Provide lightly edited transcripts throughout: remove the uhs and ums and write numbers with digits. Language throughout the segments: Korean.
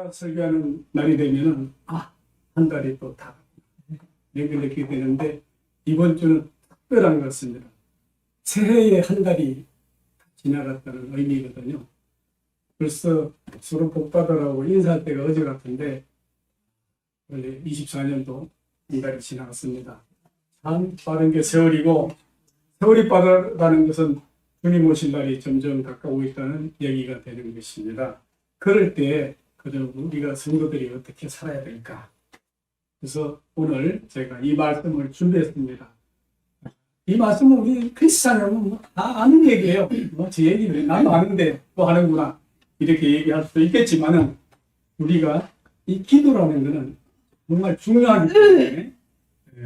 제가 설교하는 날이 되면은 한 달이 또 다 연결되게 되는데 이번 주는 특별한 것 같습니다. 새해에 한 달이 지나갔다는 의미거든요. 벌써 서로 복 받으라고 인사할 때가 어제 같은데 원래 24년도 한 달이 지나갔습니다. 참 빠른 게 세월이고 세월이 빠르다는 것은 주님 오실 날이 점점 가까우고 있다는 얘기가 되는 것입니다. 그럴 때 그럼 우리가 성도들이 어떻게 살아야 될까? 그래서 오늘 제가 이 말씀을 준비했습니다. 이 말씀은 우리 크리스찬이라면 다 아는 얘기예요. 제 얘기를 나도 아는데 또 하는구나 이렇게 얘기할 수도 있겠지만은 우리가 이 기도라는 것은 정말 중요하기 때문에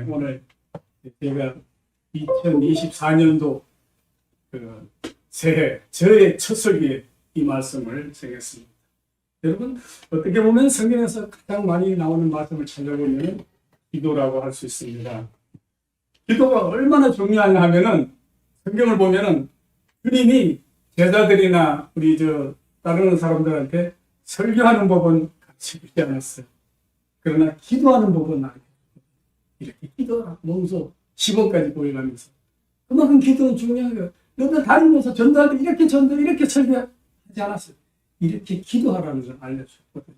오늘 제가 2024년도 새해 저의 첫 설교에 이 말씀을 정했습니다. 여러분 어떻게 보면 성경에서 가장 많이 나오는 말씀을 찾아보면 기도라고 할 수 있습니다. 기도가 얼마나 중요하냐 하면은 성경을 보면은 주님이 제자들이나 우리 다른 사람들한테 설교하는 법은 같이 주지 않았어요. 그러나 기도하는 법은 알고 이렇게 기도하라 몸소 10원까지 보여가면서 그만큼 기도는 중요한 거예요. 너들 다니면서 전도할 때 이렇게 이렇게 설교하지 않았어요. 이렇게 기도하라는 걸 알려주셨거든요.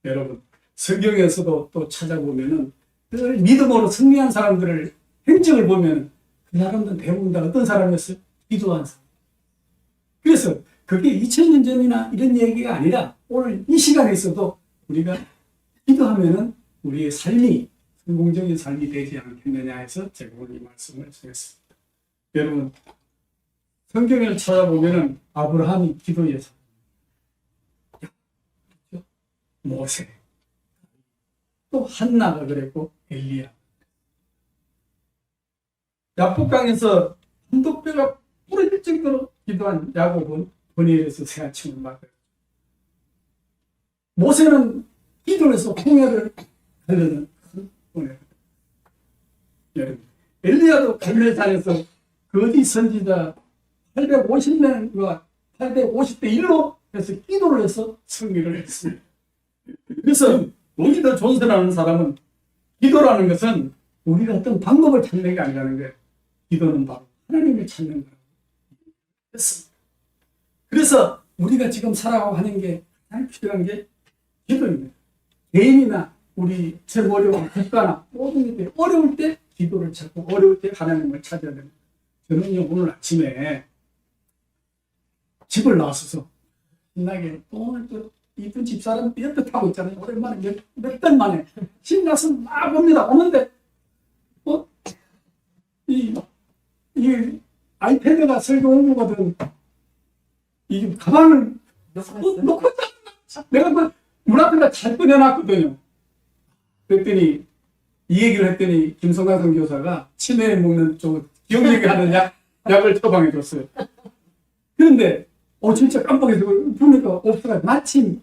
여러분 성경에서도 또 찾아보면은 늘 믿음으로 승리한 사람들을 행적을 보면 그 사람들은 대부분 다 어떤 사람이었어요? 기도한 사람. 그래서 그게 2000년 전이나 이런 얘기가 아니라 오늘 이 시간에서도 우리가 기도하면은 우리의 삶이 성공적인 삶이 되지 않겠느냐 해서 제가 오늘 이 말씀을 드렸습니다. 여러분 성경을 찾아보면은 아브라함이 기도의 사람, 모세, 또 한나가 그랬고 엘리야. 야복강에서 한독뼈가 부러질 정도로 기도한 야곱은 번뇌에서 새아침을 맞아요. 모세는 기도해서 홍해를 가려는 번뇌. 여러분 엘리야도 갈멜산에서 거짓 선지자 850명과 850대 1로 해서 기도를 해서 승리를 했습니다. 그래서 우리도 존재하는 사람은 기도라는 것은 우리가 어떤 방법을 찾는 게 아니라는 거예요. 기도는 바로 하나님을 찾는 거라고 했습니다. 그래서 우리가 지금 살아가고 하는 게 가장 필요한 게 기도입니다. 개인이나 우리 재벌이나 국가나 모든 게 어려울 때 기도를 찾고 어려울 때 하나님을 찾아야 됩니다. 저는요 오늘 아침에 집을 나와서 신나게 오늘 또 이쁜 집사람 옆에 타고 있잖아요. 오랜만에 몇 달 만에 신나서 막 봅니다. 오는데 이 아이패드가 설교 공부거든. 이 가방을 놓고 내가 문 앞에다 잘 꺼내놨거든요. 그랬더니 이 얘기를 했더니 김성관 선교사가 치매에 먹는 좀 기억력이 하는 약을 처방해 줬어요. 그런데 진짜 깜빡해서 보니까 없어가 마침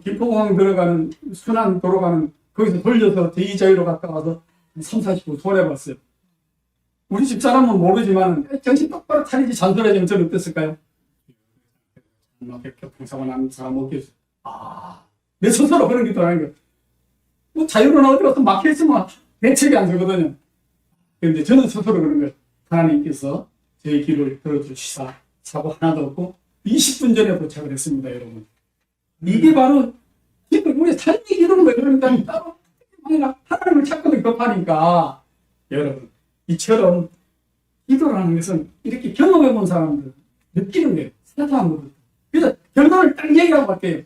김포공항 들어가는 순환 도로 가는 거기서 돌려서 제2자유로 갔다 와서 3, 40분 손해봤어요. 우리 집사람은 모르지만 정신 똑바로 차리지 잔소리하면 저는 어땠을까요? 교통사고 난 사람 없겠어. 내 스스로 그런 게 들어가는 거예요. 뭐 자유로는 어디 가서 막혀있으면 대책이 안 되거든요. 그런데 저는 스스로 그런 거예요. 하나님께서 제 길을 들어주시사 사고 하나도 없고 20분 전에 도착을 했습니다, 여러분. 이게 바로 우리 삶이 이런 거예요. 그러니까 따로 하나님을 찾거든 급하니까. 여러분 이처럼 기도라는 것은 이렇게 경험해 본 사람들 느끼는 거예요. 사소한 거죠. 그래서 결론을 딱 얘기하고 갈게요.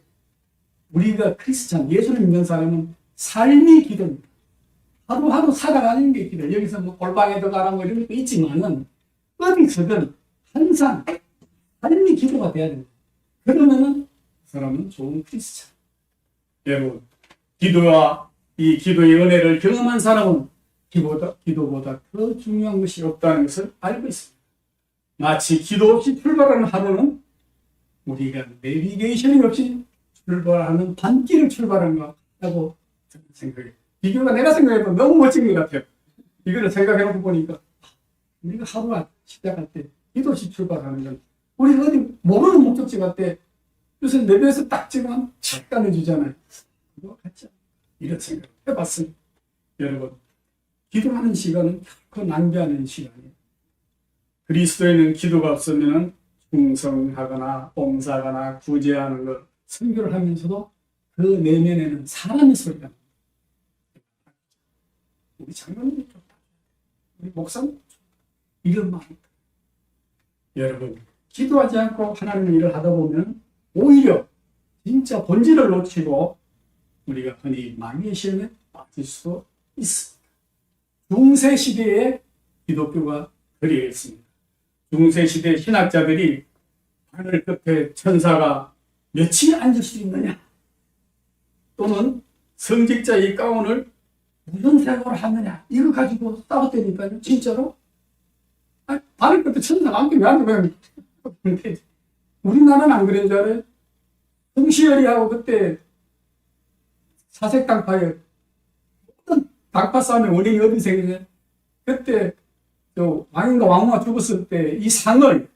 우리가 크리스찬 예수를 믿는 사람은 삶이 기도입니다. 하루하루 살아가는 게 기도예요. 여기서 뭐 골방에도 가라 뭐 이런 것도 있지만은 어디서든 항상 삶이 기도가 돼야 됩니다. 그러면은 그 사람은 좋은 크리스찬. 여러분 기도와 이 기도의 은혜를 경험한 사람은 기도보다 더 중요한 것이 없다는 것을 알고 있습니다. 마치 기도 없이 출발하는 하루는 우리가 내비게이션이 없이 출발하는 반길을 출발하는 것 같다고 생각해요. 비교가 내가 생각해도 너무 멋진 것 같아요. 이거를 생각해놓고 보니까 우리가 하루 시작할 때 기도 없이 출발하는 건 우리가 어디 모르는 목적지 갈 때 요새 내부에서 딱 찍으면 착 꺼내주잖아요. 그거 같죠? 이런 생각 해봤습니다. 여러분, 기도하는 시간은 결코 낭비하는 시간이에요. 그리스도에는 기도가 없으면 충성하거나 봉사하거나 구제하는 것, 선교를 하면서도 그 내면에는 사람의 소리가 납니다. 우리 장로님이 좋다. 우리 목사님 좋다. 이런 마음이 있다. 여러분, 기도하지 않고 하나님의 일을 하다 보면 오히려 진짜 본질을 놓치고 우리가 흔히 마귀의 시험에 빠질 수도 있습니다. 중세시대에 기독교가 그리했습니다. 중세시대 신학자들이 하늘 끝에 천사가 며칠 앉을 수 있느냐, 또는 성직자의 가운을 무슨 색으로 하느냐, 이거 가지고 싸웠다니까요. 진짜로. 아니, 하늘 끝에 천사가 앉게 왜 앉아? 우리나라는 안 그런 줄 알아요? 홍시열이하고 그때 사색당파에 어떤 당파 싸움의 원인이 어디 생기냐? 그때 왕인가 왕후가 죽었을 때 이 상을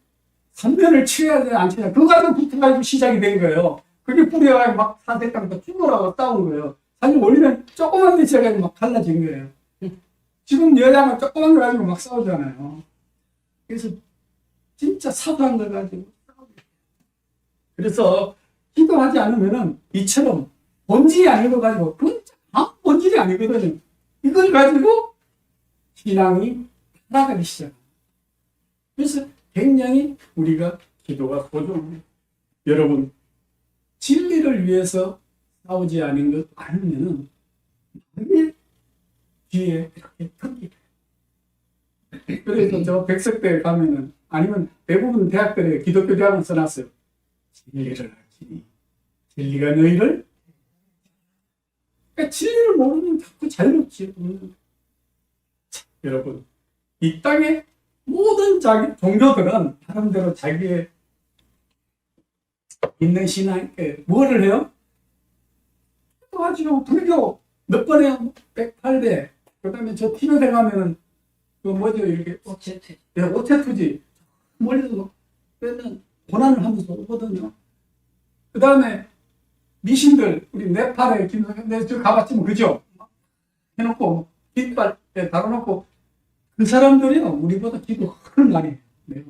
3년을 치러야 되냐 안 치냐, 그거 가지고 붙어가지고 시작이 된 거예요. 그게 뿌려가지고 막 사색당파 죽으라고 싸운 거예요. 사실 원래는 조그만 데 시작해서 막 갈라진 거예요. 지금 여자가 조그만 거 가지고 막 싸우잖아요. 그래서 진짜 사소한 걸 가지고 싸우게. 그래서 기도하지 않으면은 이처럼 본질이 아닌 거 가지고, 그건 아무 본질이 아니거든요. 이걸 가지고 신앙이 타락하기 시작합니다. 그래서 굉장히 우리가 기도가 소중합니다. 여러분, 진리를 위해서 싸우지 않으면은 왜 뒤에 이렇게 듣기. 그래서 저 백석대에 가면은, 아니면 대부분 대학들에 기독교 대학은 써놨어요. 진리를 알지. 진리가 너희를. 그러니까 진리를 모르면 자꾸 잘못지. 여러분, 이 땅에 모든 자기 종교들은 나름대로 자기의 있는 신앙에 뭐를 해요? 가지고 불교 몇 번에 108배. 그다음에 저 티베트에 가면은 그 뭐죠, 이렇게 오체투지. 네, 오체투지. 멀리서 맨날 고난을 하면서 오거든요. 그다음에 미신들, 우리 네팔에 김성현 내 저 가봤지만 그죠? 해놓고 깃발에 달아놓고, 그 사람들이요 우리보다 기도 훨씬 많이 해요.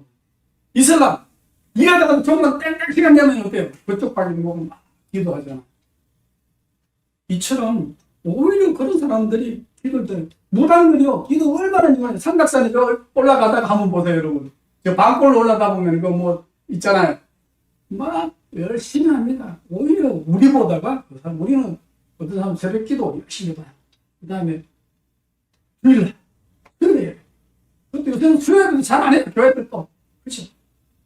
이슬람 일하다가 정말 땡땡 시간 되면 어때요? 그쪽 방에 보면 막 기도하잖아. 이처럼 오히려 그런 사람들이 기도들, 무당들이요 기도 얼마나 좋아요. 삼각산에 올라가다가 한번 보세요, 여러분. 저 방골 올라가 보면 그 뭐 있잖아요. 막 열심히 합니다. 오히려 우리보다가 그 사람, 우리는 어떤 사람 새벽 기도 열심히 봐요. 그 다음에 주일날 그래. 근데 요새는 수요일도 잘 안 해요. 교회들 또. 그렇죠.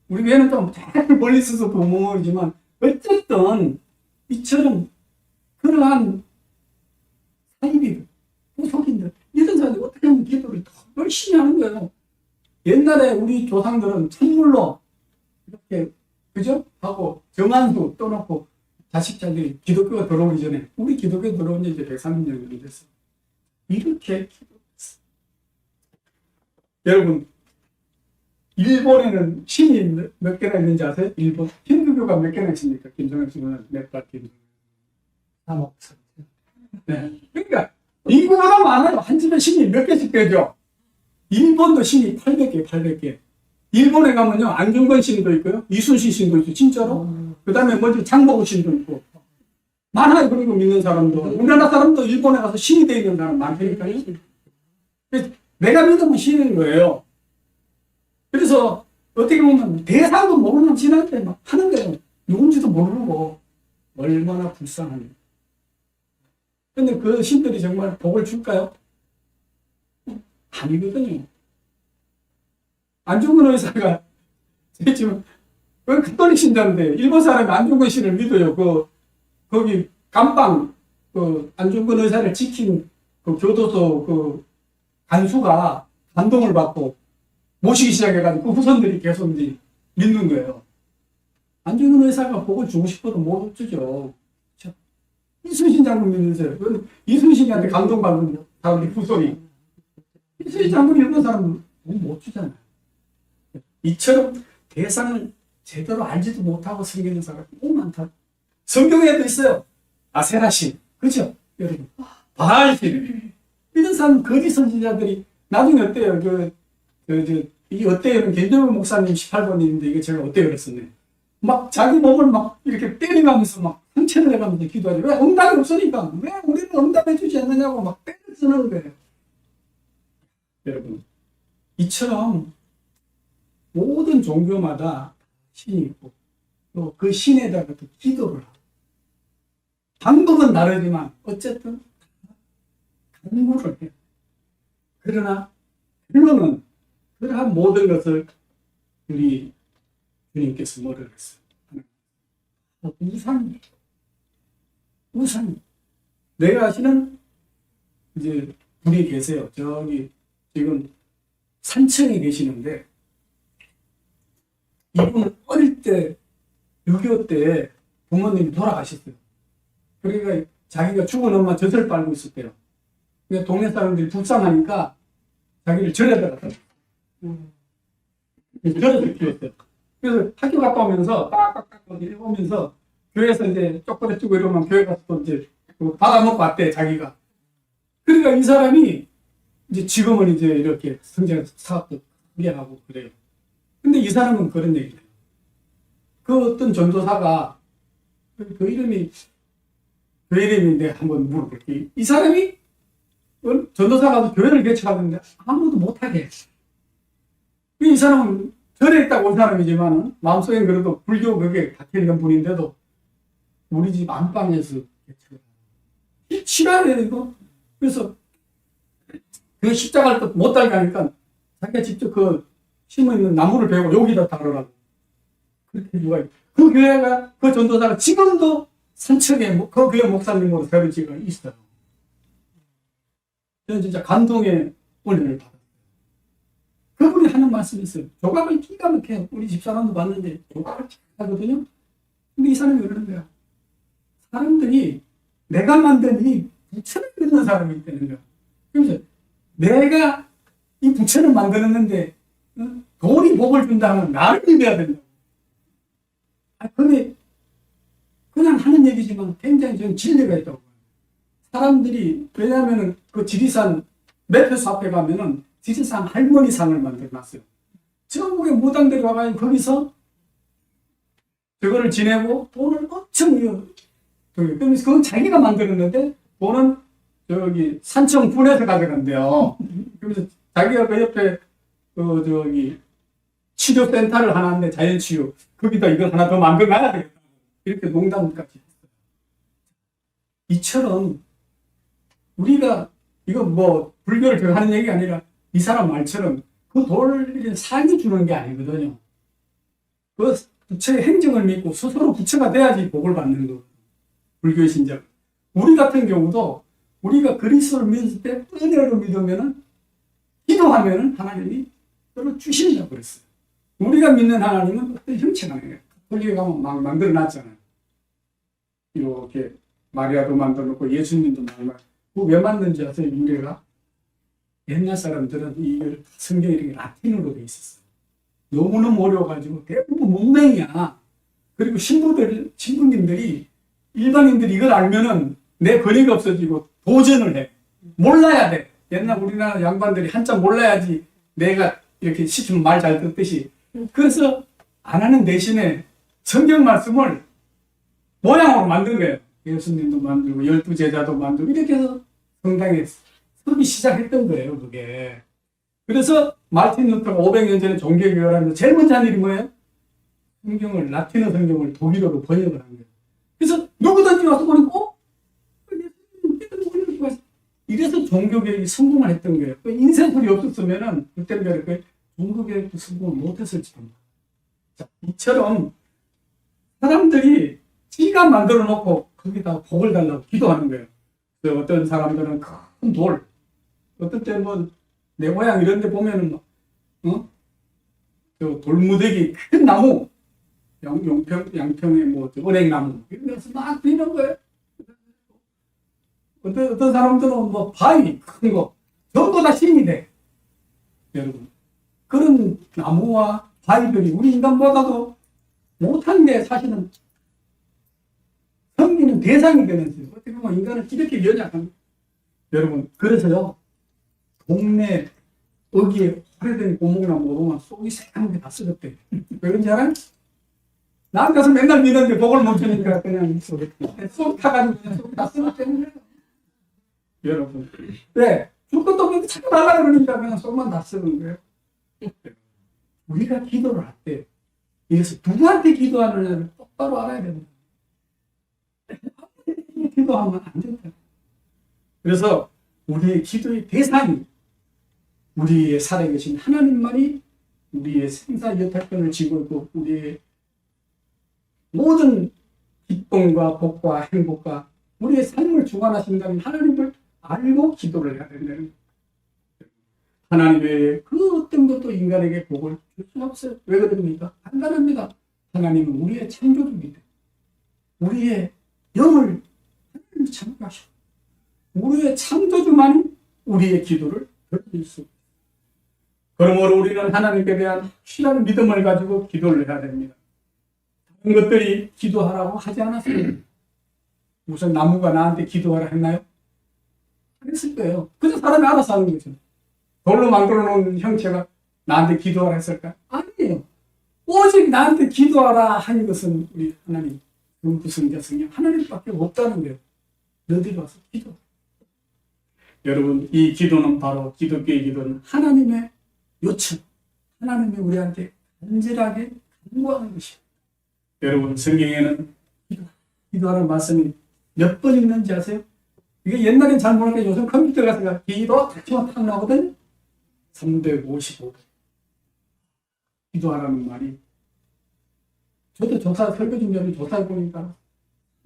우리 교회는 좀 멀리 있어서 부모이지만 어쨌든 이처럼 그러한 사이비들, 후속인들, 이런 사람들이 어떻게 하면 기도를 더 열심히 하는 거예요. 옛날에 우리 조상들은 찬물로 이렇게, 그죠? 하고 정한수 떠놓고 자식자들이 기독교가 들어오기 전에, 우리 기독교 들어온 지 이제 130년 정도 됐어요. 이렇게 기도했어요. 여러분, 일본에는 신이 몇 개나 있는지 아세요? 일본 힌두교가 몇 개나 있습니까? 김정은 씨는 네팔 힌두 3억. 네. 그러니까 인구보다 많아요. 한 집에 신이 몇 개씩 되죠. 일본도 신이 800개, 800개. 일본에 가면요 안중근 신도 있고요, 이순신 신도 있고, 진짜로. 그 다음에 뭐지, 장보고 신도 있고 많아요. 그리고 믿는 사람도, 우리나라 사람도 일본에 가서 신이 되어 있는 사람 많으니까요. 내가 믿으면 신인 거예요. 그래서 어떻게 보면 대상도 모르는 신한테 막 하는 거예요. 누군지도 모르고. 얼마나 불쌍하냐. 근데 그 신들이 정말 복을 줄까요? 아니거든요. 안중근 의사가 지금 가톨릭 신자인데 일본 사람이 안중근 씨를 믿어요. 거기 감방 안중근 의사를 지킨 그 교도소 그 간수가 감동을 받고 모시기 시작해가지고 그 후손들이 계속 이제 믿는 거예요. 안중근 의사가 복을 주고 싶어도 못 주죠. 이순신 장군 믿으세요. 이순신이한테 감동받는 사람들이 후손이. 이순신 장군 일본 사람은 못 주잖아요. 이처럼 대상을 제대로 알지도 못하고 섬기는 사람이 너무 많다. 성경에도 있어요. 아세라신. 그죠? 여러분. 바알신. 이런 사람, 거짓 선지자들이 나중에 어때요? 이 어때요는 김정은 목사님 18번인데 이거 제가 어때요? 그랬었네. 막 자기 몸을 막 이렇게 때려가면서 막 상처를 내가면서 기도하죠. 왜? 응답이 없으니까. 왜 우리는 응답해주지 않느냐고 막 때려 쓰는 거예요. 여러분. 이처럼 모든 종교마다 신이 있고 또 그 신에다가 또 기도를 하고 방법은 다르지만 어쨌든 간구를 해요. 그러나 결론은 그러한 모든 것을 우리 주님께서 뭐를 했어요? 우상. 내가 아시는 이제 분이 계세요. 저기 지금 산청에 계시는데 이분은 어릴 때 6.25 때 부모님이 돌아가셨어요. 그러니까 자기가 죽은 엄마 젖을 빨고 있었대요. 근데 동네 사람들이 불쌍하니까 자기를 절에 들어갔어요. 절에서 키웠어요. 그래서 학교 갔다 오면서 빡빡빡 오면서 교회에서 이제 쪼꼬리 찌고 이러면 교회 가서 또 이제 받아먹고 왔대, 자기가. 그러니까 이 사람이 이제 지금은 이제 이렇게 성장 사업도 크게 하고 그래요. 근데 이 사람은 그런 얘기를 해요. 그 어떤 전도사가 그 이름이 내가 한번 물어볼게. 이 사람이 전도사가 교회를 개척하는데 아무도 못하게 했어. 이 사람은 절에 있다고 온 사람이지만 마음속엔 그래도 불교 그게 박혀있는 분인데도 우리 집 안방에서 개척을 하는 싫어야 이거. 그래서 그 십자가를 또 못 달게 하니까 자기가 직접 그 심어 있는 나무를 베고 여기다 달으라고. 그렇게 누가 그 교회가 그 전도사가 지금도 산청에 그 교회 목사님으로 세워지가 있어요. 저는 진짜 감동의 은혜를 받았어요. 그분이 하는 말씀이 있어요. 조각을 기가 막혀요. 우리 집사람도 봤는데 조각을 하거든요. 근데 이 사람이 그러는 거야. 사람들이 내가 만든 이 부처를 믿는 사람이 있다는 거야. 그래서 내가 이 부처를 만들었는데 돈이 복을 준다면 나를 믿어야 된다. 그게 그냥 하는 얘기지만 굉장히 저는 진리가 있다고 봐요. 사람들이, 왜냐하면 그 지리산 매표소 앞에 가면은 지리산 할머니 상을 만들어놨어요. 전국의 무당들이 와가지고 거기서 저거를 지내고 돈을 엄청 그러면서 그건 자기가 만들었는데 돈은 저기 산청군에서 가져간대요. 그래서 자기가 그 옆에 치료센터를 하나 하는데 자연치유 거기다 이걸 하나 더 만들어놔야 되겠다. 이렇게 농담까지 했어요. 이처럼 우리가 이거 뭐 불교를 제가 하는 얘기가 아니라 이 사람 말처럼 그 돈을 상이 주는 게 아니거든요. 그 부처의 행정을 믿고 스스로 부처가 돼야지 복을 받는 거. 불교의 신자. 우리 같은 경우도 우리가 그리스도를 믿을 때 은혜로 믿으면은 기도하면은 하나님이 그걸 주신다고 그랬어요. 우리가 믿는 하나님은 어떤 형체가 아니에요. 거기에 가면 막 만들어 놨잖아요. 이렇게 마리아도 만들어 놓고 예수님도 만들어. 왜 만든지 아세요? 유래가? 옛날 사람들은 이걸 성경이 이렇게 라틴어로 돼 있었어요. 너무너무 어려워가지고 대부분 문맹이야. 그리고 신부님들이 일반인들이 이걸 알면은 내 권위가 없어지고 도전을 해. 몰라야 돼. 옛날 우리나라 양반들이 한참 몰라야지 내가 이렇게 시키면 말 잘 듣듯이. 그래서 안 하는 대신에 성경 말씀을 모양으로 만든 거예요. 예수님도 만들고 12제자도 만들고 이렇게 해서 성당에 서기 시작했던 거예요. 그게. 그래서 마르틴 루터가 500년 전에 종교개혁을 하면서 제일 먼저 한 일이 뭐예요? 성경을, 라틴어 성경을 독일어로 번역을 한 거예요. 그래서 누구든지 와서 보니까 이래서 종교개혁이 성공을 했던 거예요. 인쇄술이 없었으면은 그때는 종교개혁도 성공을 못했을지도 몰라요. 자, 이처럼 사람들이 지가 만들어 놓고 거기다 복을 달라고 기도하는 거예요. 그래서 어떤 사람들은 큰 돌, 어떤 때는 뭐 내 고향 이런 데 보면은 저 돌무더기 큰 나무, 양평에 뭐 은행나무 이런 데서 막 비는 거예요. 어떤 사람들은 뭐 바위 큰 거 전부 다 신이 돼. 여러분, 그런 나무와 바위들이 우리 인간보다도 못한 게 사실은 섬기는 대상이 되는지 어떻게 보면 인간은 이렇게 연약합니다. 여러분 그래서요 동네 어귀에 오래된 고목나무 보면 속이 새까만 게 다 썩었대. 왜 그런지 알아요? 남 가서 맨날 믿었는데 복을 못 주니까 그냥 속 타가지고 그냥 속이 다 썩었다는 거예요. 여러분 왜? 줄 것도 없는데 자꾸 달라 그러니까 그냥 속만 다 썩은 거예요. 우리가 기도를 할 때 이래서 누구한테 기도하느냐를 똑바로 알아야 됩니다. 기도하면 안 된다. 그래서 우리의 기도의 대상이 우리의 살아계신 하나님만이 우리의 생사여탈권을 쥐고 있고 우리의 모든 기쁨과 복과 행복과 우리의 삶을 주관하신다는 하나님을 알고 기도를 해야 된다는 거예요. 하나님 외에 그 어떤 것도 인간에게 복을 줄 수 없어요. 왜 그럽니까? 간단합니다. 하나님은 우리의 창조주이기 때문에 우리의 영을 하나님이 창조하시고 우리의 창조주만이 우리의 기도를 들어줄 수 있습니다. 그러므로 우리는 하나님께 대한 확실한 믿음을 가지고 기도를 해야 됩니다. 다른 것들이 기도하라고 하지 않았어요. 무슨 나무가 나한테 기도하라 했나요? 안 했을 거예요. 그저 사람이 알아서 하는 거죠. 돌로 만들어 놓은 형체가 나한테 기도하라 했을까? 아니에요. 오직 나한테 기도하라 한 것은 우리 하나님, 성부, 성령 하나님밖에 없다는 거예요. 너희들 와서 기도. 여러분 이 기도는 바로 기독교의 기도는 하나님의 요청, 하나님이 우리한테 간절하게 간구하는 것이에요. 여러분 성경에는 기도하는 말씀이 몇 번 있는지 아세요? 이게 옛날엔 잘 모르니까 요즘 컴퓨터 가서 기도 치면 탁 나오거든요. 355번 기도하라는 말이 저도 조사 설교 중에 조사해 보니까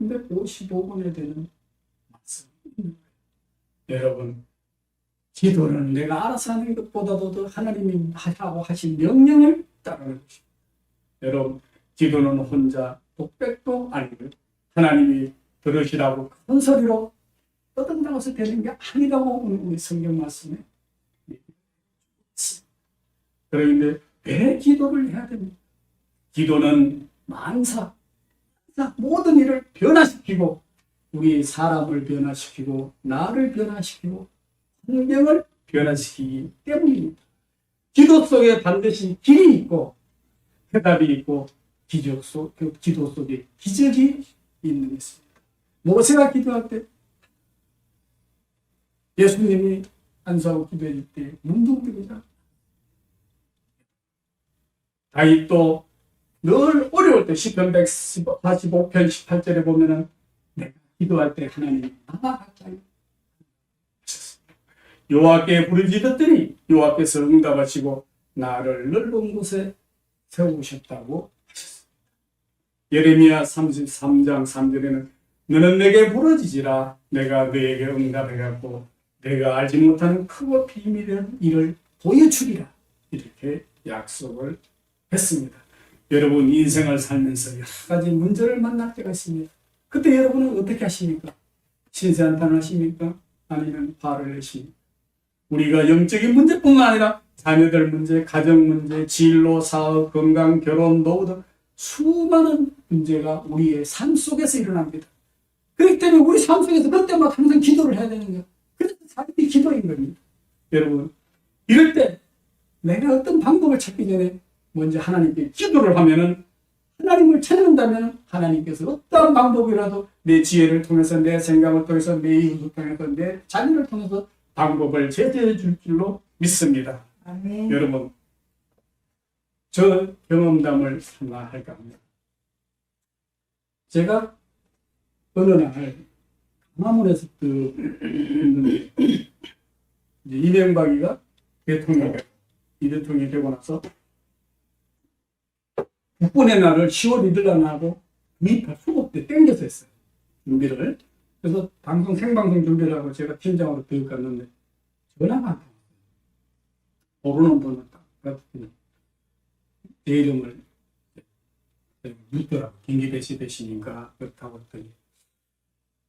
355번에 되는 말씀입니다. 여러분 기도는 내가 알아서 하는 것보다도 더 하나님이 하라고 하신 명령을 따르는 것입니다. 여러분 기도는 혼자 독백도 아니고요. 하나님이 들으시라고 큰 소리로 떠든다고 해서 되는 게 아니라고 우리 성경 말씀에 그런데 왜 기도를 해야 됩니까? 기도는 만사 모든 일을 변화시키고 우리 사람을 변화시키고 나를 변화시키고 환경을 변화시키기 때문입니다. 기도 속에 반드시 길이 있고 해답이 있고 기도 속에 기적이 있는 것입니다. 모세가 기도할 때 예수님이 안수하고 기도할 때 문둥뜨리자. 다윗도 늘 어려울 때 시편 145편 18절에 보면은 내가 기도할 때 하나님이 나와 가까이 여호와께 부르짖었더니 여호와께서 응답하시고 나를 넓은 곳에 세우셨다고 하셨습니다. 예레미야 33장 3절에는 너는 내게 부르짖으라 내가 너에게 응답해갖고 내가 알지 못하는 크고 비밀한 일을 보여주리라 이렇게 약속을 했습니다. 여러분 인생을 살면서 여러 가지 문제를 만날 때가 있습니다. 그때 여러분은 어떻게 하십니까? 신세한탄 하십니까? 아니면 화를 내십니까? 우리가 영적인 문제뿐만 아니라 자녀들 문제, 가정 문제, 진로, 사업, 건강, 결혼, 노후 등 수많은 문제가 우리의 삶 속에서 일어납니다. 그렇기 때문에 우리 삶 속에서 그때마다 항상 기도를 해야 되는 거예요. 그래서 삶이 기도인 겁니다. 여러분 이럴 때 내가 어떤 방법을 찾기 전에 먼저 하나님께 기도를 하면은 하나님을 찾는다면 하나님께서 어떤 방법이라도 내 지혜를 통해서 내 생각을 통해서 내 이웃을 통해서 내 자녀를 통해서 방법을 제시해 줄 줄로 믿습니다. 아멘. 여러분 저 경험담을 하나 할까 합니다. 제가 어느 날 강화문에서 있는데 이명박이가 이 대통령이 되고 나서 국군의 날을 10월 1일 날 하고 미입할 수업 때 땡겨서 했어요. 준비를. 그래서 방송 생방송 준비를 하고 제가 팀장으로 교육 갔는데 전화가 안 통했어요. 모르는 번호 딱 갔더니 제 이름을 묻더라고. 김기배 씨 되시니까 그렇다고 했더니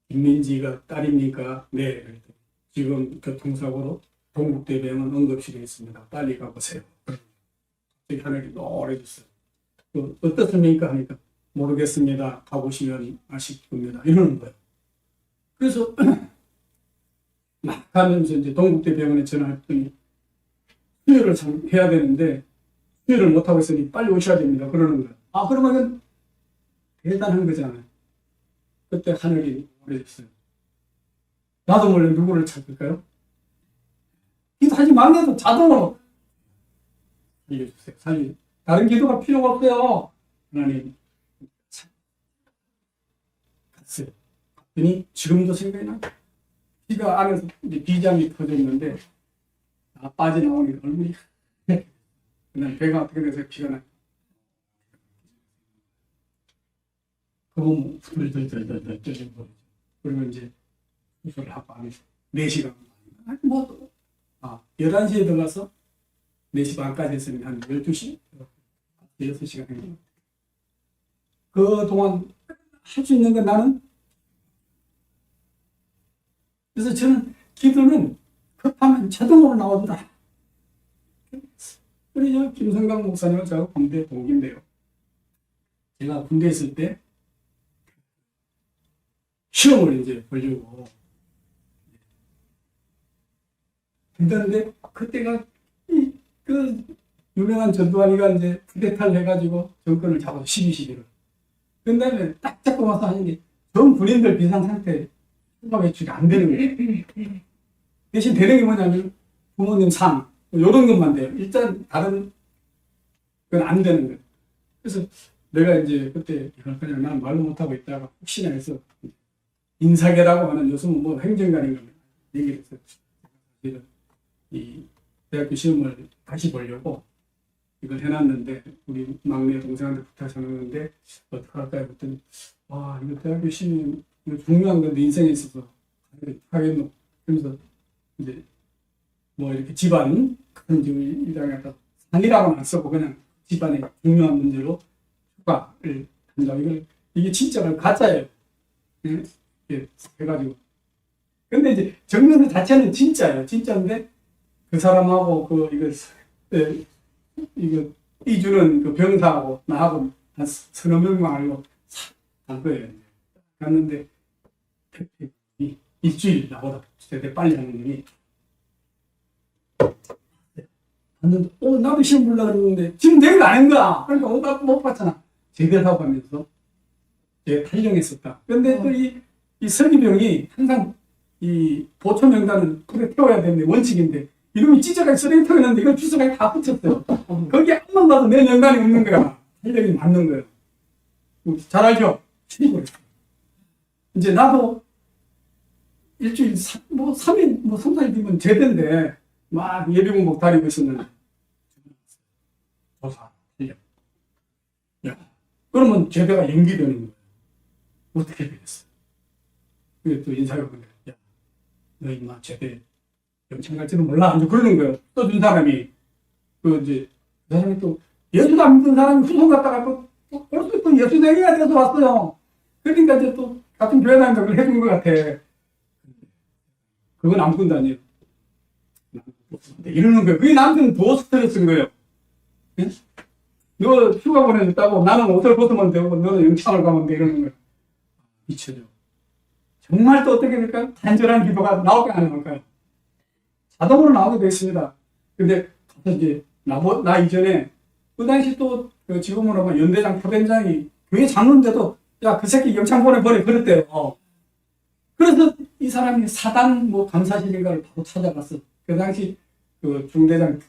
김민지가 딸입니까? 네. 그랬더니 지금 교통사고로 동국대병원 응급실에 있습니다. 빨리 가보세요. 갑자기 하늘이 노래졌어요. 어떻습니까? 하니까 모르겠습니다. 가보시면 아실 겁니다. 이러는 거예요. 그래서 막 가면서 이제 동국대병원에 전화했더니 수혈을 참 해야 되는데 수혈을 못하고 있으니 빨리 오셔야 됩니다. 그러는 거예요. 아, 그러면 대단한 거잖아요. 그때 하늘이 오래졌어요. 나도 몰래 누구를 찾을까요? 기도하지 말라도 자동으로 살려주세요. 다른 기도가 필요가 없어요. 하나님 갔어요. 갔더니 지금도 생각이 나요. 피가 안에서 이제 비장이 터져 있는데 빠져나오니 얼굴이 그냥 배가 어떻게 돼서 피가 나요. 그거 후들들들들 쪄진 거죠. 그리고 이제 수술을 하고 안에서 4시간 11시에 들어가서 4시 반까지 했으면 한 12시? 6시간 했는 그 동안 할 수 있는 건 나는 그래서 저는 기도는 급하면 자동으로 나온다. 그래서 김성강 목사님은 저하고 군대 동기인데요. 제가 군대에 있을 때 시험을 이제 보려고 했는데 그때가 그 유명한 전두환이가 이제 쿠데타를 해가지고 정권을 잡아서 12.11을 그 다음에 딱 잡고 와서 하는 게 전 군인들 비상 상태 휴가 외출이 안 되는 거예요. 대신 되는 게 뭐냐면 부모님 상 이런 것만 돼요. 일단 다른 건 안 되는 거예요. 그래서 내가 이제 그때 이걸 그냥 난 말로 못하고 있다가 혹시나 해서 인사계라고 하는 요즘은 뭐 행정관인 겁니다. 얘기를 했어요. 이 대학교 시험을 다시 보려고 이걸 해놨는데 우리 막내 동생한테 부탁해서 놨는데 어떡할까요? 그랬더니 와 이거 대학교 시험 이거 중요한 건데 인생에 있어서 하겠노? 그러면서 이제 뭐 이렇게 집안 큰 일당에 갖다 상이라고는 안 쓰고 그냥 집안의 중요한 문제로 휴가를 한다. 이게 진짜가 가짜예요. 이렇게 해가지고 근데 이제 정면서 자체는 진짜예요. 진짜인데 그 사람하고 이거 이주는 그 병사하고 나하고 한 서너 명만 알고 간 거예요. 갔는데 일주일 나보다 되게 빨리 하는 놈이 갔는데 나도 시험 보려고 했는데 지금 내일 안 한 거야. 그러니까 온갖 못 봤잖아. 제대로 하고 하면서 제가 탈령했었다. 근데 또 이 서기병이 항상 이 보초 명단은 불에 태워야 되는데 원칙인데 이놈이 찢어가지고 쓰레기 태웠는데 이걸 주소까지 다 붙였어요. 거기에 한 번 봐도 내 명단이 없는 거야. 탄력이 맞는 거예요. 잘 알죠? 신고했어요. 이제 나도 일주일, 3일, 3, 4일 뒤면 제대인데 막 예비군복 다니고 있었는데 조사, 탄력. 야, 그러면 제대가 연기되는 거예요. 어떻게 되겠어? 그게 또 인사가 그래. 야, 너 임마 제대 영창 갈지는 몰라. 이제 그러는 거예요. 또 준 사람이. 그 사람이 또 예수도 안 믿는 사람이 후손 갔다가 또 예수 내기가 돼서 왔어요. 그러니까 이제 또 같은 교회 다니면서 그걸 해준 것 같아. 그건 아무것도 아니에요. 이러는 거예요. 그게 나한테는 더 스트레스인 거예요. 응? 너 휴가 보내줬다고 나는 옷을 벗으면 되고 너는 영창을 가면 돼. 이러는 거예요. 미쳐요. 정말 또 어떻게 될까요? 간절한 기도가 나올까 안 나올까요? 자동으로 나오게 되어 있습니다. 근데 이제 나 이전에 그 당시 또 지금으로 보면 연대장 포대장이 교회 장로인데도 야 그 새끼 영창 보내버려 그랬대요. 그래서 이 사람이 사단 감사실인가를 바로 찾아갔어. 그 당시 그 중대장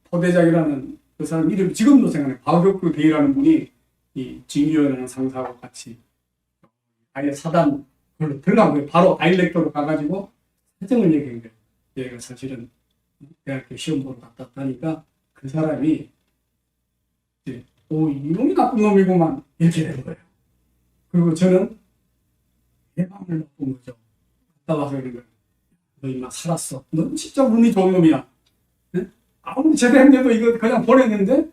포대장이라는 그 사람 이름 지금도 생각나요. 박혁구 대위라는 분이 이 진규현이라는 상사하고 같이 아예 사단 걸로 들어간 거예요. 바로 다이렉터로 가가지고 사정을 얘기한 거예요. 얘가 사실은 대학교 시험 보러 갔다 왔다니까 그 사람이 이제 이놈이 나쁜 놈이구만 이렇게 된 거예요. 그리고 저는 예방을 나쁜 거죠. 갔다 와서 그런 거예요. 너 임마 살았어. 너 진짜 운이 좋은 놈이야. 네? 아무리 제대했는데도 이거 그냥 보냈는데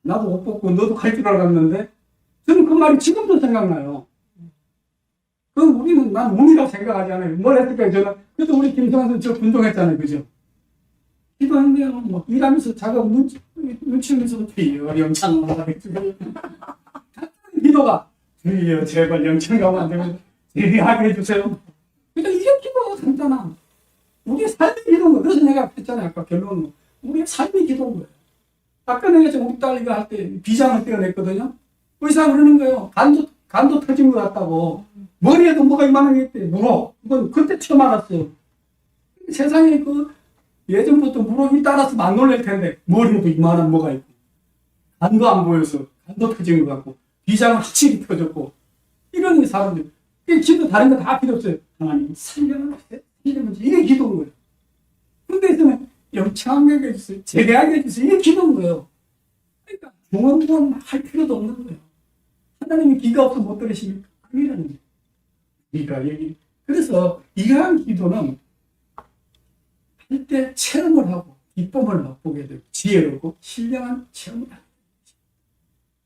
나도 못 뽑고 너도 갈 줄 알았는데 저는 그 말이 지금도 생각나요. 난 운이라고 생각하지 않아요. 뭘 했을까요? 저는 그래도 우리 김성환 선수 저 군종했잖아요. 그죠? 기도하는 거야. 뭐 일하면서 자가 눈치면서 주여 영창 가만 주여. 기도가 주여 제발 영창 가만 안 되면 예리하게 해주세요. 그러니까 이게 기도가 간단하. 우리의 삶의 기도인 거예요. 그래서 내가 했잖아요. 아까 결론은 우리의 삶의 기도인 거예요. 아까 내가 지금 우리 딸 이거 할 때 비장을 떼어냈거든요. 의사가 그러는 거예요. 간도 터진 것 같다고. 머리에도 뭐가 이만하게 있대. 물어. 이건 그때 처음 알았어요. 세상에 그 예전부터 물어이 따라서 안 놀랄 텐데 머리에도 이만한 뭐가 있고 간도 안 보여서 간도 터진 것 같고 비장은 확실히 터졌고 이런 사람들. 기도 다른 거 다 필요 없어요. 하나님 살려주세요. 이게 기도인 거예요. 근데 있으면 영창하게 해주세요. 제대하게 해주세요. 이게 기도인 거예요. 그러니까 중언부언 할 필요도 없는 거예요. 하나님이 귀가 없어 못 들으시니까 그이라는 거예요. 귀가 여기. 그래서 이러한 기도는 할 때 체험을 하고 기쁨을 맛보게 되고 지혜롭고 신령한 체험을 하게 됩니다.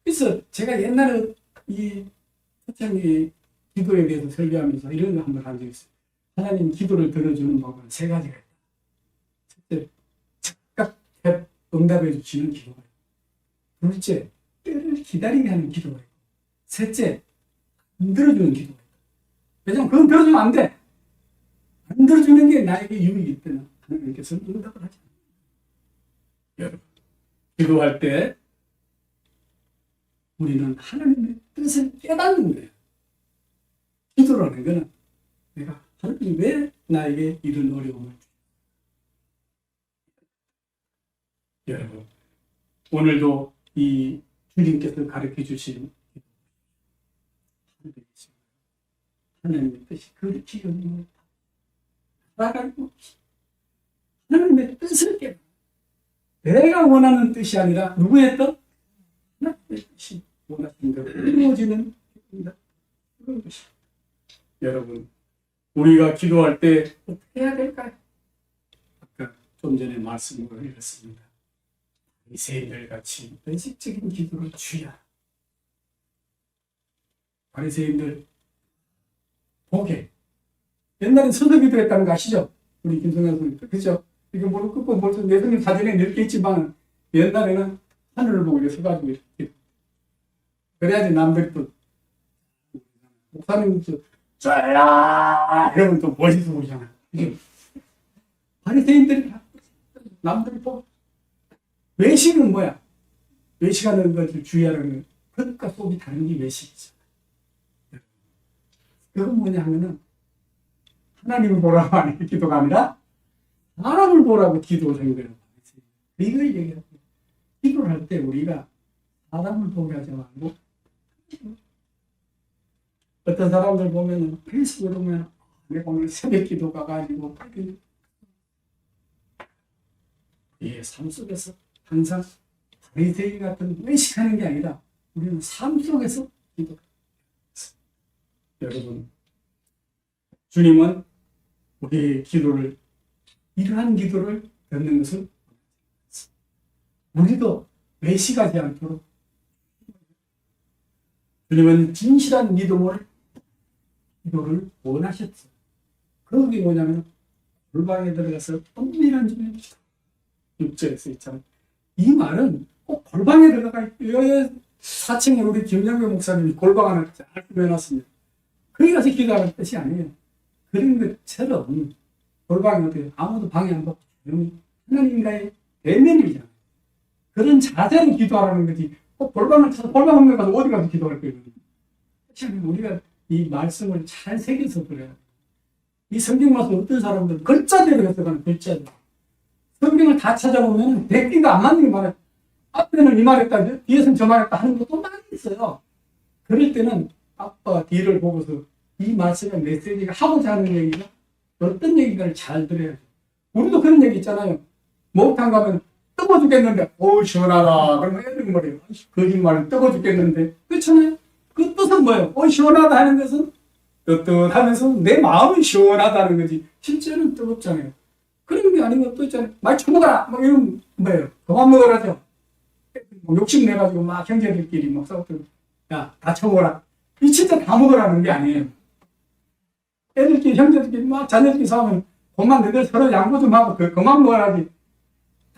그래서 제가 옛날에 이 초창기 기도에 대해서 설교하면서 이런 거 한번 한 적이 있어요. 하나님 기도를 들어주는 방법은 세 가지가 있다. 첫째, 즉각 응답해 주시는 기도가 있고, 둘째, 때를 기다리게 하는 기도가 있고, 셋째, 안 들어주는 기도가 있다. 왜냐하면 그건 들어주면 안 돼. 안 들어주는 게 나에게 유익이기 때문에 하나님께서는 응답을 하지 않아요. 여러분, 기도할 때 우리는 하나님의 뜻을 깨닫는 거예요. 기도라는 거는 내가 하나님 왜 나에게 이런 어려움을 주세요. 여러분, 오늘도 이 주님께서 가르쳐 주신 하나님의 뜻이 그렇게 여기는 나가고 하나님의 뜻을 깨닫는 내가 원하는 뜻이 아니라 누구의 뜻? 하나님의 뜻이 원하신 대로 이루어지는 그런 것입니다. 여러분, 우리가 기도할 때 어떻게 해야 될까요? 아까 좀 전에 말씀을 읽었습니다. 바리새인들 같이 의식적인 기도를 취하라. 바리새인들 보게. 옛날엔 서서 기도했다는 거 아시죠? 우리 김성현 선생님. 그죠? 이게 무릎 꿇고 벌써 예수님 사진에 늙게 있지만 옛날에는 하늘을 보고 이렇게 서가지고 이렇게. 그래야지 남들이 또 목사님 쫙 이러면 또 멋있어 보이잖아. 바리새인들이 남들이 보고 외식은 뭐야? 외식하는 것을 주의하라는 것과 속이 다른 게 외식이죠. 그건 뭐냐 하면은 하나님을 보라고 하는 기도가 아니라 사람을 보라고 기도하는 거예요. 이걸 얘기해요. 기도를 할 때 우리가 사람을 보게 하지 말고 어떤 사람들 보면은 페이스북으로 보면 내가 오늘 새벽 기도 가가지고 삶 속에서 항상 바리새인 같은 외식하는 게 아니라 우리는 삶 속에서 기도. 여러분, 주님은 우리의 기도를 이러한 기도를 듣는 것을 우리도 외식하지 않도록 주님은 진실한 믿음을 기도를 원하셨어요. 그게 뭐냐면 골방에 들어가서 은밀한 중에 6절에서 있잖아요. 이 말은 꼭 골방에 들어가 있고요. 4층에 우리 김영배 목사님이 골방 하나 잘 꾸며놨습니다. 거기 가서 기도하는 뜻이 아니에요. 그런 것처럼 골방에 어떻게 아무도 방해 안 받고 조용히 하나님과의 대면이잖아요. 그런 자세로 기도하라는 거지. 꼭 골방을 찾아 골방 한 명 가서 어디 가서 기도할 거예요. 우리가 이 말씀을 잘 새겨서 그래요. 이 성경 말씀 어떤 사람들은 글자대로 해석하는 글자대로. 성경을 다 찾아보면 대끼가 안 맞는 게 많아요. 앞에는 이 말했다, 뒤에서는 저 말했다 하는 것도 많이 있어요. 그럴 때는 앞과 뒤를 보고서 이 말씀의 메시지가 하고자 하는 얘기가 어떤 얘기를 잘 들어야죠. 우리도 그런 얘기 있잖아요. 목욕탕 가면 뜨거 죽겠는데, 시원하다. 그러면 애들이 뭐래요? 거짓말은 뜨거 죽겠는데. 그렇잖아요. 그 뜻은 뭐예요? 시원하다 하는 것은 뜨뜻하면서 내 마음이 시원하다는 거지. 실제는 뜨겁잖아요. 그런 게 아니고 또 있잖아요. 많이 처먹어라! 뭐 이런, 뭐예요? 그만 먹으라죠. 욕심내가지고 막 형제들끼리 막 싸우고, 야, 다 처먹어라. 이 진짜 다 먹으라는 게 아니에요. 애들끼리, 형제들끼리 막 자녀들끼리 싸우면, 그만 너희들 서로 양보 좀 하고, 그만 먹어라지.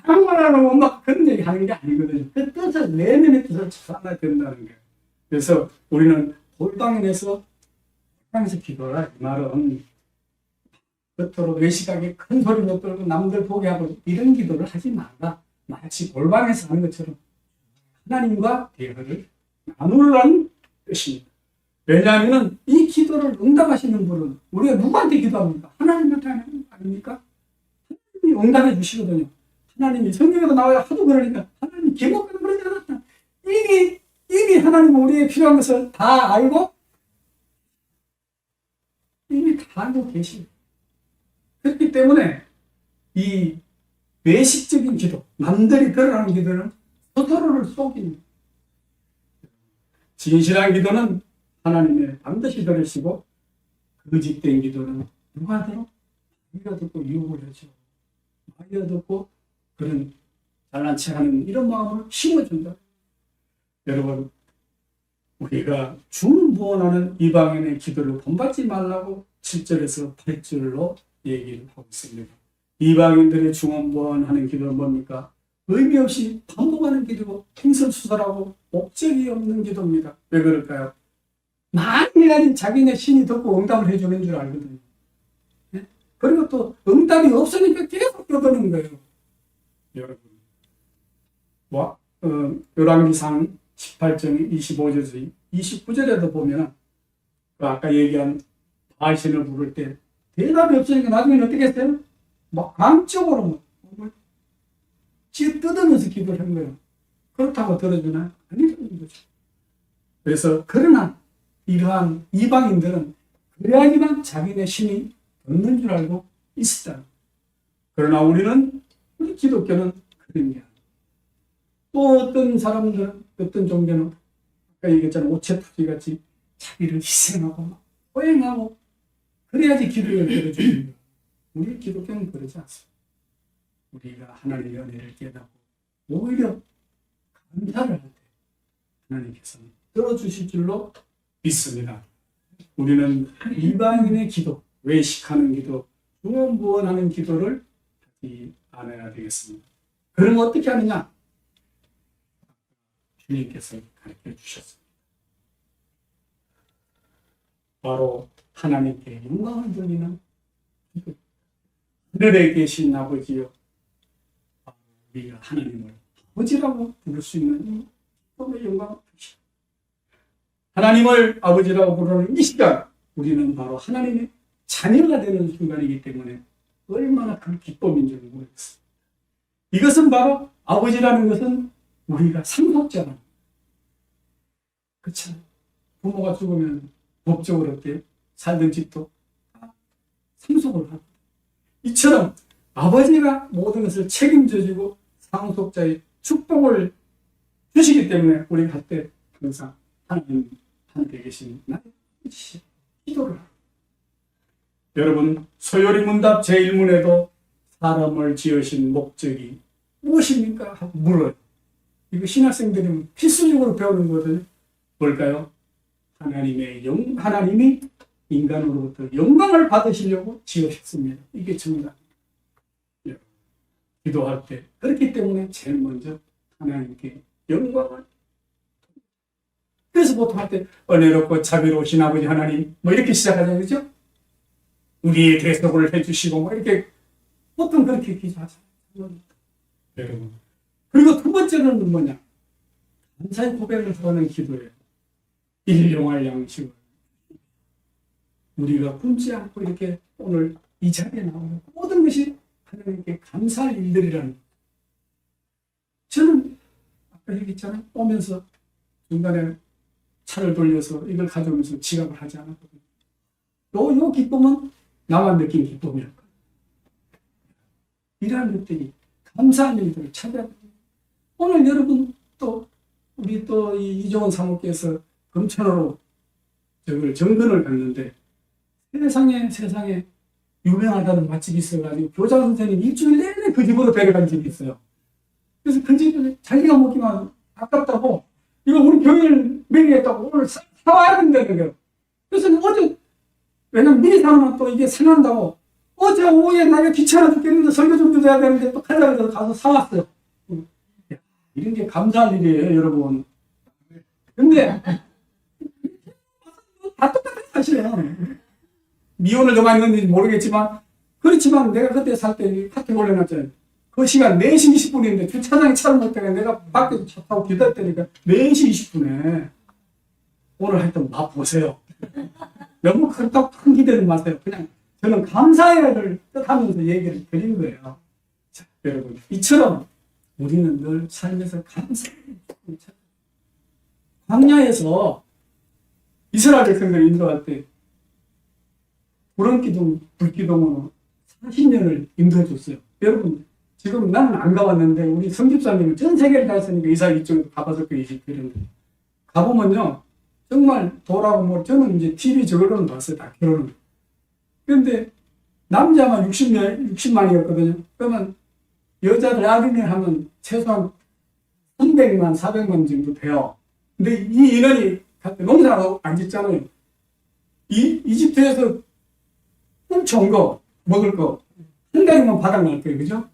아무거나 막 그런 얘기 하는 게 아니거든요. 그 뜻을, 내면의 뜻을 잘 알아야 된다는 거예요. 그래서 우리는 골방에서 기도라. 이 말은 겉으로 외식하게 큰 소리 못 들고 남들 보게 하고 이런 기도를 하지 말라. 마치 골방에서 하는 것처럼 하나님과 대화를 나누라는 뜻입니다. 왜냐하면 이 기도를 응답하시는 분은 우리가 누구한테 기도합니까? 하나님한테 하는 거 아닙니까? 하나님이 응답해 주시거든요. 하나님이 성경에도 나와야 하도 그러니까 하나님 기복하는 그러지 않았다. 이미 하나님은 우리의 필요한 것을 다 알고 이미 다 알고 계십니다. 그렇기 때문에 이 외식적인 기도, 남들이 드러나는 기도는 스스로를 속입니다. 진실한 기도는 하나님의 반드시 들으시고, 거짓된 기도는 누가 들어? 마귀가 듣고 유혹을 하죠. 마귀가 듣고 그런 잘난 척하는 이런 마음을 심어준다. 여러분, 우리가 중보하는 이방인의 기도를 본받지 말라고 7절에서 8절로 얘기를 하고 있습니다. 이방인들의 중언부언하는 기도는 뭡니까? 의미 없이 반복하는 기도고 행설수설하고 목적이 없는 기도입니다. 왜 그럴까요? 만일이라도 자기네 신이 듣고 응답을 해주는 줄 알거든요. 네? 그리고 또 응답이 없으니까 계속 떠드는 거예요. 여러분, 열왕기상 18장 25절에서 29절에도 보면 아까 얘기한 바알신을 부를 때 대답이 없으니까 나중에는 어떻게 했어요? 막 강적으로 지 뜯으면서 기도를 한 거예요. 그렇다고 들어주나요? 아니라는 거죠. 그래서 그러나 이러한 이방인들은 그래야지만 자기네 신이 없는 줄 알고 있었다. 그러나 우리 기독교는 그런 게 아니에요. 또 어떤 사람들은, 어떤 종교는 아까 얘기했잖아요. 오체투지 같이 자기를 희생하고 포행하고 그래야지 기도를 들어주는 거예요. 우리 기독교는 그러지 않습니다. 우리가 하나님의 은혜를 깨닫고 오히려 감사를 할 때 하나님께서는 들어주실 줄로 믿습니다. 우리는 이방인의 기도, 외식하는 기도, 중언부언하는 기도를 하지 않아야 되겠습니다. 그럼 어떻게 하느냐? 주님께서 가르쳐 주셨습니다. 바로 하나님께 영광을 돌리는 기도. 하늘에 계신 아버지여, 우리가 하나님을 아버지라고 부를 수 있는 기쁨의 영광을 주시오. 하나님을 아버지라고 부르는 이 시간, 우리는 바로 하나님의 자녀가 되는 순간이기 때문에 얼마나 큰 기쁨인 줄 모르겠습니다. 이것은 바로 아버지라는 것은 우리가 상속자는, 그렇죠? 부모가 죽으면 법적으로 어때? 살던 집도 다 상속을 하고, 이처럼 아버지가 모든 것을 책임져주고 상속자의 축복을 주시기 때문에 우리가 할 때 항상 하나님한테 계신 나의 기도를 합니다. 여러분, 소요리 문답 제1문에도 사람을 지으신 목적이 무엇입니까? 하고 물어요. 이거 신학생들이 필수적으로 배우는 거거든요. 뭘까요? 하나님이 인간으로부터 영광을 받으시려고 지으셨습니다. 이게 정답입니다. 기도할 때 그렇기 때문에 제일 먼저 하나님께 영광을, 그래서 보통 할 때 은혜롭고 자비로우신 아버지 하나님 뭐 이렇게 시작하잖아요. 그죠? 우리의 대속을 해주시고 뭐 이렇게 보통 그렇게 기도하잖아요. 여러분, 그리고 두 번째는 뭐냐? 감사의 고백을 하는 기도예요. 일용할 양식을 우리가 굶지 않고 이렇게 오늘 이 자리에 나오는 모든 것이 하나님께 감사할 일들이라는. 저는 아까 얘기했잖아요. 오면서 중간에 차를 돌려서 이걸 가져오면서 지갑을 하지 않았거든요. 요 기쁨은 나만 느낀 기쁨이었거든요. 이러한 것들이 감사한 일들을 찾아야 됩니다. 오늘 여러분 또 우리 또 이종원 사모께서 금천으로 저걸 정근을 갔는데 세상에 유명하다는 맛집이 있어가지고 교장 선생님 일주일 내내 그 집으로 데려간 집이 있어요. 그래서 그 집을 자기가 먹기만 아깝다고 이거 우리 교회를 매기겠다고 오늘 사와야 된다는 거예요. 그래서 어제 왜냐면 미리 사놓으면 또 이게 상한다고 어제 오후에 내가 귀찮아 죽겠는데 설교 좀 해야 되는데 또 칼라에서 가서 사왔어요. 야, 이런 게 감사할 일이에요, 여러분. 근데 다 똑같은 사실이에요. 미혼을 누가 했는지 모르겠지만, 그렇지만 내가 그때 살 때 파티 올려놨잖아요. 그 시간 4시 20분인데 주차장에 차를 못 대가 내가 밖에서 차 타고 기다렸다니까 4시 20분에 오늘 하여튼 맛보세요. 너무 그렇다고 큰 기대는 마세요. 그냥 저는 감사해를 뜻하면서 얘기를 드린 거예요. 자, 여러분, 이처럼 우리는 늘 삶에서 감사해요. 광야에서 이스라엘 백성들을 인도할 때 불원기둥, 불기둥으로 40년을 인도해줬어요. 여러분, 지금 나는 안 가봤는데 우리 성집사님은 전 세계를 다 했으니까 이스라엘 이쪽에도 가봤을 거예요. 이집트인데 가보면요, 정말 돌아고 뭐 저는 이제 TV 저거로는 봤어요. 다 결혼을. 그런데 남자만 60만이었거든요. 그러면 여자들 아기네 하면 최소한 300만, 400만 정도 돼요. 근데 이 인원이 농사를 안 짓잖아요. 이집트에서 훔쳐온 거, 먹을 거, 한 달이면 바닥날 거예요. 그죠?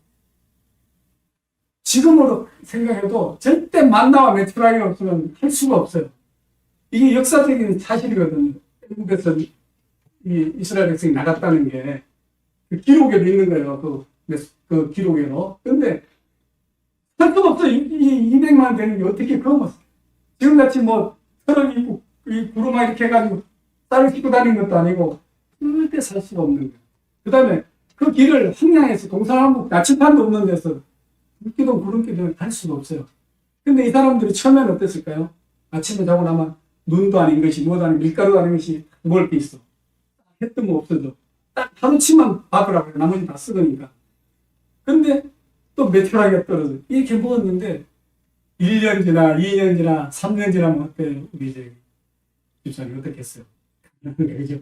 지금으로 생각해도 절대 만나와 메추라기 없으면 할 수가 없어요. 이게 역사적인 사실이거든요. 한국에서 이 이스라엘 백성이 나갔다는 게 그 기록에도 있는 거예요. 그 기록에도. 근데 할 수가 없어요. 200만 되는 게 어떻게 그거 지금같이 뭐 트럭 있고 이 구루마 이렇게 해가지고 쌀을 싣고 다니는 것도 아니고 절대 살 수가 없는 거예요. 그 다음에 그 길을 황량에서 동서남북 나침판도 없는 데서 불기둥 구름기둥을 갈 수가 없어요. 근데 이 사람들이 처음에는 어땠을까요? 아침에 자고 나면 눈도 아닌 것이 뭐도 아닌 밀가루도 아닌 것이 먹을 게 있어. 했던 거 없어져. 딱 하루치만 받으라고 해요. 나머지 다 쓰으니까. 근데 또 메테오라기가 떨어져. 이렇게 먹었는데 1년 지나 2년 지나 3년 지나면 어때요? 우리 이제 집사님 어떻겠어요? 그죠?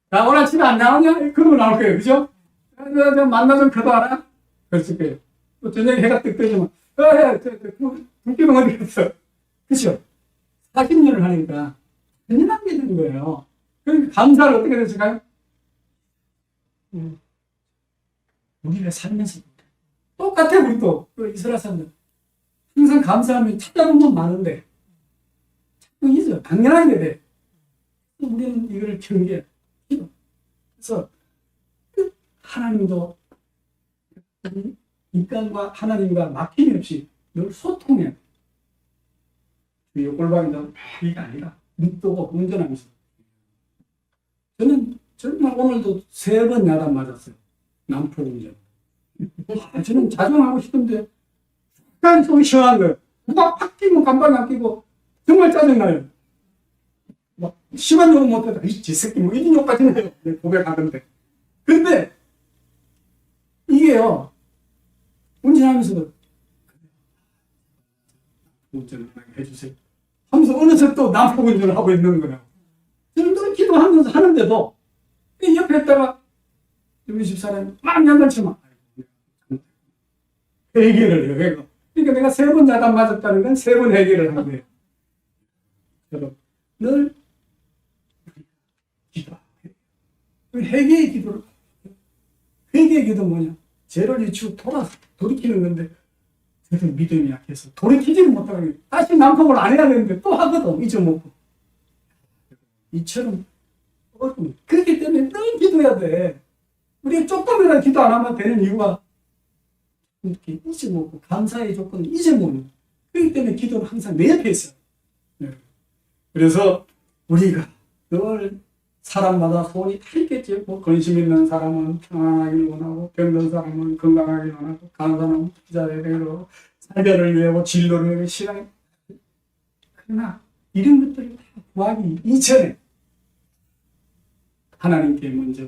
나 오늘 아침에 안 나오냐? 그러면 나올 거예요. 그죠? 만나 좀 그도 알아? 그랬을 거예요. 또 저녁에 해가 뜨 뜨지만 불기둥 어디 갔어? 그죠? 40년을 하니까 당연한 게 되는 거예요. 그러니까 감사를 어떻게 됐을까요? 우리가 살면서 똑같아. 우리도 이스라엘 사람들 항상 감사하면 찾아보면 많은데 자꾸 잊어요. 당연하게 돼. 우리는 이걸 경계. 그래서 하나님도 인간과 하나님과 막힘이 없이 늘 소통해. 이 꼴방이다 이게 아니라 눈뜨고 운전하면서. 저는 정말 오늘도 3번 야단 맞았어요. 남포 운전. 저는 자정하고 싶은데 약간 속이 시원한 거예요. 누가 팍 끼면 깜빡이 안 끼고 정말 짜증나요. 막 시간 요금 못해도 이 새끼 뭐 이런 욕 같은 거예요. 고백하던데. 근데 이게요, 운전하면서도 운전을 해주세요 하면서 어느새 또 남포 운전을 하고 있는 거예요. 저는 또 기도하면서 하는데도 옆에 있다가 우리 집사람이 막 양갈치만 회개를 해요. 그러니까 내가 3번 야단 맞았다는 건 3번 회개를 한 거예요. 여러분, 늘 기도. 회개의 기도를. 회개의 기도 뭐냐? 죄를 일치고 돌이키는 건데, 저도 믿음이 약해서 돌이키지를 못하고 다시 난폭을 안 해야 되는데 또 하거든. 잊어먹고. 이처럼 그렇기 때문에 늘 기도해야 돼. 우리가 조금이라도 기도 안 하면 되는 이유가 이렇게 잊어먹고 감사의 조건을 잊어먹는. 그렇기 때문에 기도는 항상 내 옆에 있어요. 네. 그래서 우리가 늘 사람마다 소원이 다 있겠죠. 뭐 관심 있는 사람은 평안하기를 원하고, 병든 사람은 건강하기를 원하고, 가는 사람은 부자되기를 되고, 살배를 위하고 진로를 위하고 신앙. 그러나 이런 것들이 다 구하기 이전에 하나님께 먼저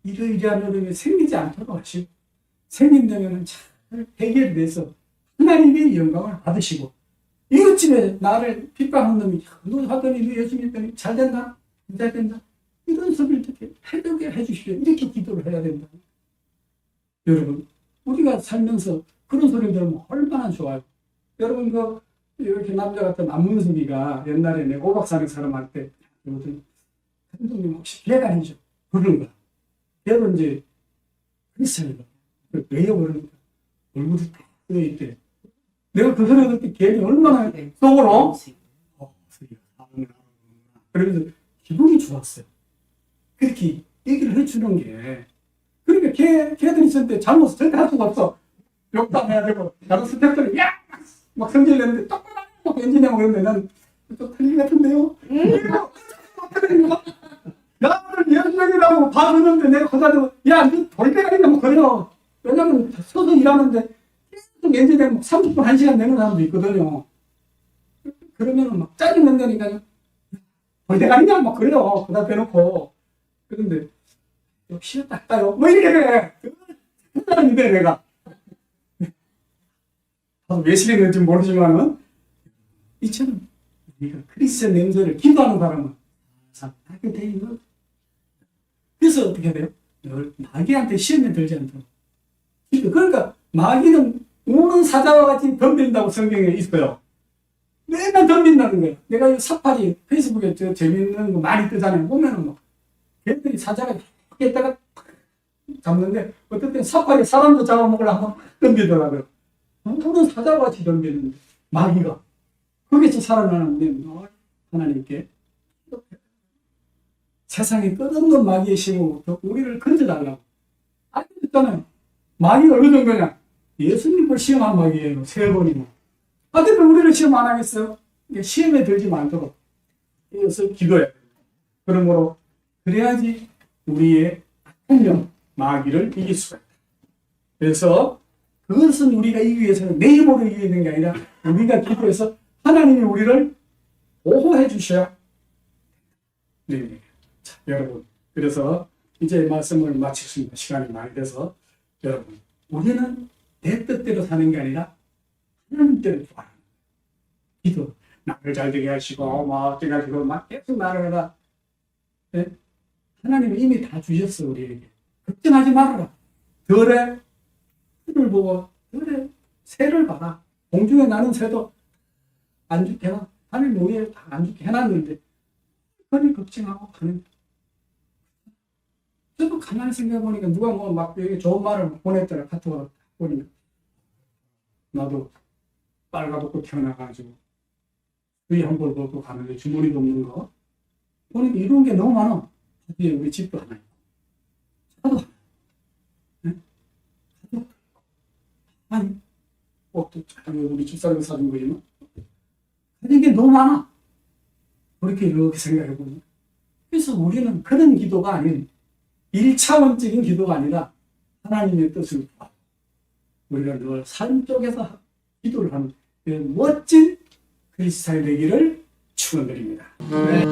이러이러한 어려움이 생기지 않도록 하시고, 생긴다면 잘 해결돼서 하나님의 영광을 받으시고, 이웃집에 나를 핍박한 놈이 너 하더니 너 열심히 했더니 잘 된다? 잘 된다? 이런 소리를 듣게 해주게 해주시오. 이렇게 기도를 해야 된다. 여러분, 우리가 살면서 그런 소리 들으면 얼마나 좋아요. 여러분, 이렇게 남자 같은 안문숙이가 옛날에 내 오박 사는 사람한테 감독님 혹시 계단이죠? 그런 거야. 걔도 이제 크리스찬이다. 왜요? 그러니까 얼굴이 딱 뜨여있대. 내가 그 소리 듣을 때 걔는 얼마나 속으로 그러면서 기분이 좋았어요. 그렇게 얘기를 해주는 게. 그러니까 걔들이 있을 때 잘못 절대 할 수가 없어. 욕도 안 해야 되고 다른 스태프들이 야! 막 성질 내는데 똑바로 막 엔지니어가 그러는데 난 좀 틀린 것 같은데요? 나를 연명이라고 봐주는데 내가 거기다 야, 너 돌대가리냐고 그래요. 왜냐면 서서 일하는데 계속 엔지니어 30분, 1시간 내는 사람도 있거든요. 그러면은 막 짜증난다니까요. 돌대가리냐 막 그래요. 그다 대놓고. 그런데 역시 딱따요. 뭐 이렇게 돼. 그 사람인데 내가. 왜 싫었는지 모르지만은 이처럼 우리가 그리스의 냄새를 기도하는 사람은 하게 돼 있는. 그래서 어떻게 돼요? 늘 마귀한테 시험에 들지 않도록. 그러니까 마귀는 우는 사자와 같이 덤빈다고 성경에 있어요. 맨날 덤빈다는 거예요. 내가 이 사파리 페이스북에 저 재밌는 거 많이 뜨잖아요. 보면은 뭐 걔들이 사자가 이렇게 있다가 잡는데 어떨 땐 사파리 사람도 잡아먹으려고 덤비더라고요. 우는 사자와 같이 덤비는데 마귀가 거기서 살아나는데 하나님께 세상에 끝없는 마귀의 시험으로부터 우리를 건져달라고. 알겠잖아요. 마귀가 어느 정도냐? 예수님을 시험한 마귀예요. 3번이나. 근데 우리를 시험 안 하겠어요? 시험에 들지 않도록 이어서 기도해야 돼요. 그러므로 그래야지 우리의 악령 마귀를 이길 수가 있다. 그래서 그것은 우리가 이기기 위해서는 내 힘으로 이기는 게 아니라 우리가 기도해서 하나님이 우리를 보호해 주셔야 됩니다. 자, 여러분. 그래서 이제 말씀을 마치겠습니다. 시간이 많이 돼서. 여러분, 우리는 내 뜻대로 사는 게 아니라 하나님 뜻대로 사는 기도. 나를 잘 되게 하시고, 막, 어떻게 하시고, 막 계속 말하라. 네? 하나님은 이미 다 주셨어, 우리에게. 걱정하지 말아라. 덜에 새를 보고, 덜에 새를 봐라. 공중에 나는 새도 안 죽게 해놔. 하나님 우리에 다 안 죽게 해놨는데, 그걸 걱정하고 가는. 저도 가만히 생각해보니까 누가 뭐 막 여기 좋은 말을 보냈더라. 카톡으로 보니까. 나도 빨가벗고 태어나가지고, 위에 한벌 벗고 가는데 주머니도 없는 거. 보니까 이런 게 너무 많아. 뒤에 우리 집도 하나 있고. 차도 하나. 네? 차도 아니, 옷도 우리 집사람이 사준 거지만. 가진 게 너무 많아. 그렇게 이렇게 생각해보면. 그래서 우리는 그런 기도가 아닌 1차원적인 기도가 아니라 하나님의 뜻을 구하고 우리가 늘 삶 속에서 기도를 하는 멋진 그리스도인이 되기를 축원드립니다. 네.